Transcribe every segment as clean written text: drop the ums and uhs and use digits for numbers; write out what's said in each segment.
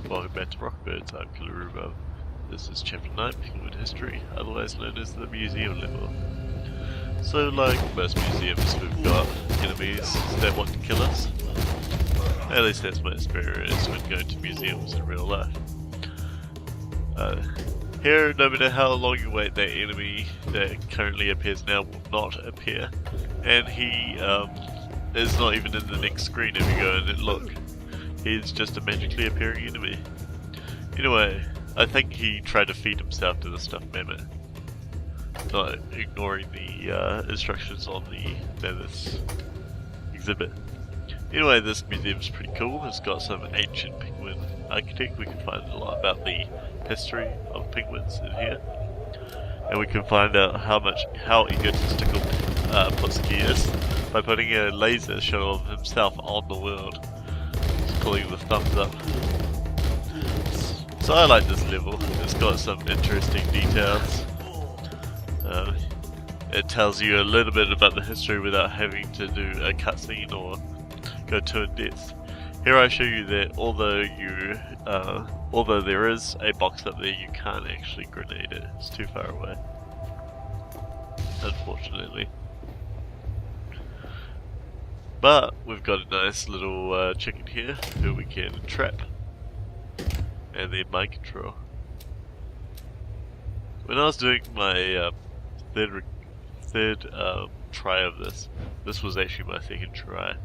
Welcome back to Rocketbirds, I'm Killer. This is Chapter 9, Penguin History, otherwise known as the Museum level. So like most museums, we've got enemies that want to kill us. At least that's my experience when going to museums in real life. Here, no matter how long you wait, that enemy that currently appears now will not appear. And he is not even in the next screen if you go and look. He's just a magically appearing enemy. Anyway, I think he tried to feed himself to the stuffed mammoth, not ignoring the instructions on the mammoth's exhibit. Anyway, this museum's pretty cool. It's got some ancient penguin architect. We can find a lot about the history of penguins in here, and we can find out how egotistical Putski is by putting a laser shot of himself on the world. Pulling the thumbs up. So I like this level. It's got some interesting details. It tells you a little bit about the history without having to do a cutscene or go too in depth. Here I show you that although there is a box up there, you can't actually grenade it. It's too far away, unfortunately. But we've got a nice little chicken here who we can trap, and then mind control. When I was doing my third try of this was actually my second try.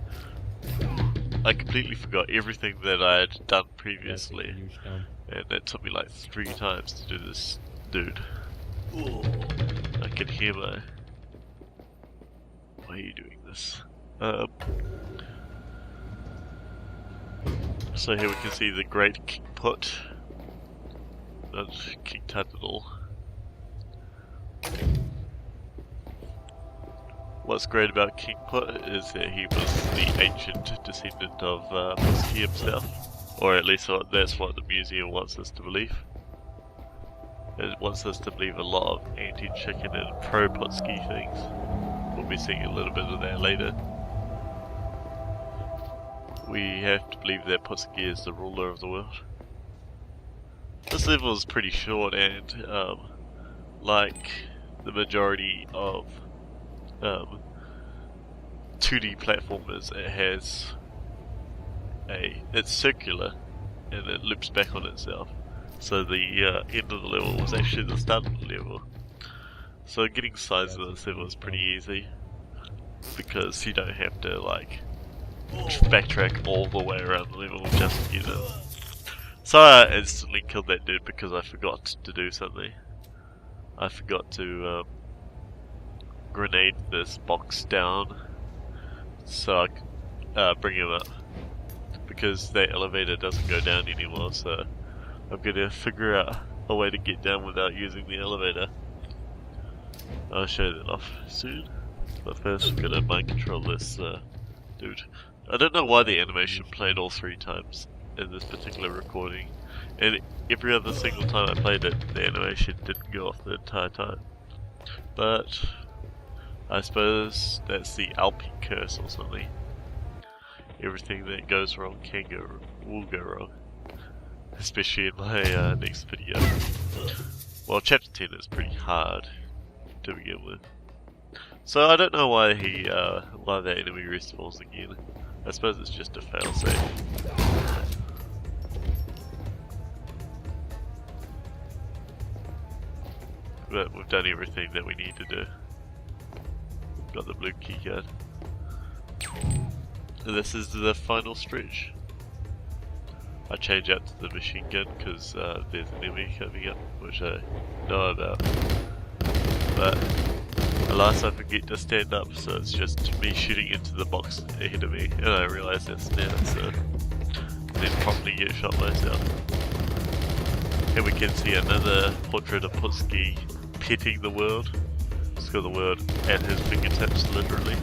I completely forgot everything that I had done previously, and it took me like 3 times to do this dude. I can hear my... Why are you doing this? So here we can see the great King Put, not King Tut at all. What's great about King Put is that he was the ancient descendant of Putski himself, or at least that's what the museum wants us to believe. It wants us to believe a lot of anti-chicken and pro-Putski things. We'll be seeing a little bit of that later. We have to believe that Putski is the ruler of the world. This level is pretty short, and like the majority of 2D platformers, it's circular and it loops back on itself. So the end of the level was actually the start of the level. So getting sides of this level is pretty easy, because you don't have to like backtrack all the way around the level just to get it. So I instantly killed that dude because I forgot to do something. I forgot to grenade this box down so I could bring him up, because that elevator doesn't go down anymore, so I'm gonna figure out a way to get down without using the elevator. I'll show that off soon, but first we're gonna mind control this dude. I don't know why the animation played all 3 times in this particular recording, and every other single time I played it, the animation didn't go off the entire time. But I suppose that's the Alpine curse or something. Everything that goes wrong will go wrong, especially in my next video. Well, chapter 10 is pretty hard to begin with, so I don't know why why that enemy respawns again. I suppose it's just a failsafe. But we've done everything that we need to do. Got the blue keycard. And this is the final stretch. I change out to the machine gun because there's an enemy coming up, which I know about. But alas, I forget to stand up, so it's just me shooting into the box ahead of me, and I realise that's now, so then promptly get shot myself. Here we can see another portrait of Putski petting the world. He's got the world at his fingertips, literally.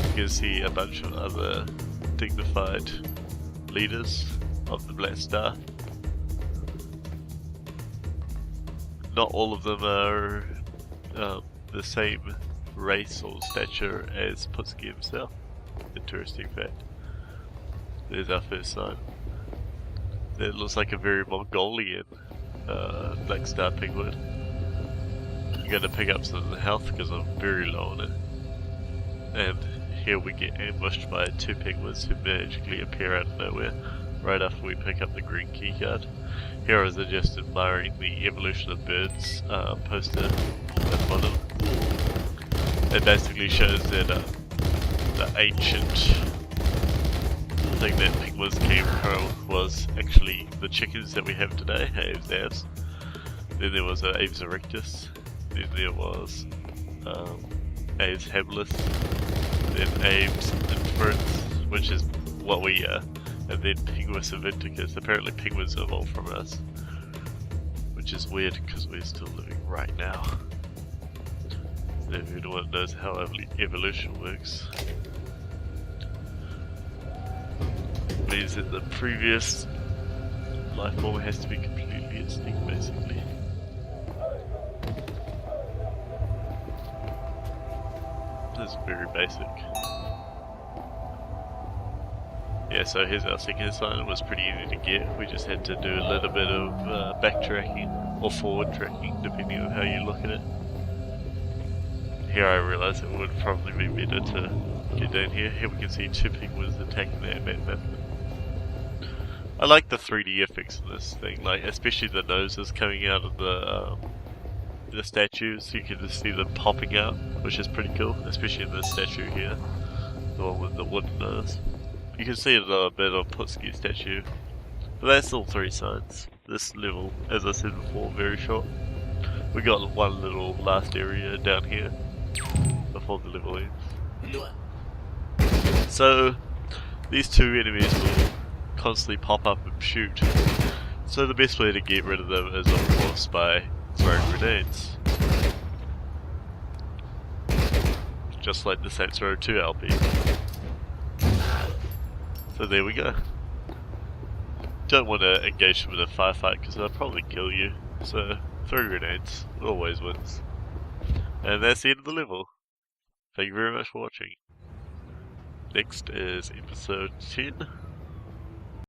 You can see a bunch of other dignified leaders of the Black Star. Not all of them are the same race or stature as Putski himself. Interesting fact. There's our first sign. That looks like a very Mongolian black star penguin. I'm gonna pick up some health because I'm very low on it. And here we get ambushed by 2 penguins who magically appear out of nowhere right after we pick up the green keycard. Here I was just admiring the evolution of birds poster at the bottom. It basically shows that the ancient thing that penguins came from was actually the chickens that we have today, Aves avs. Then there was Aves erectus. Then there was Aves habilis. Then Aves inferens, which is what we are. And then Penguins aventicus. Apparently penguins evolved from us. Which is weird because we're still living right now. And if anyone knows how evolution works, means that the previous life form has to be completely extinct, basically. This is very basic. Yeah, so here's our second sign. It was pretty easy to get. We just had to do a little bit of backtracking or forward tracking, depending on how you look at it. Here I realised it would probably be better to get down here. Here we can see 2 penguins attacking that map. I like the 3D effects in this thing, like especially the noses coming out of the statues. You can just see them popping out, which is pretty cool, especially in this statue here, the one with the wooden nose. You can see it a bit on Putski's statue, but that's all 3 signs. This level, as I said before, very short. We got one little last area down here before the level ends. So these 2 enemies will constantly pop up and shoot. So the best way to get rid of them is of course by throwing grenades. Just like the Saints Row 2 LP. So there we go. Don't want to engage them in a firefight because they'll probably kill you. So throw grenades, it always wins. And that's the end of the level. Thank you very much for watching. Next is episode 10.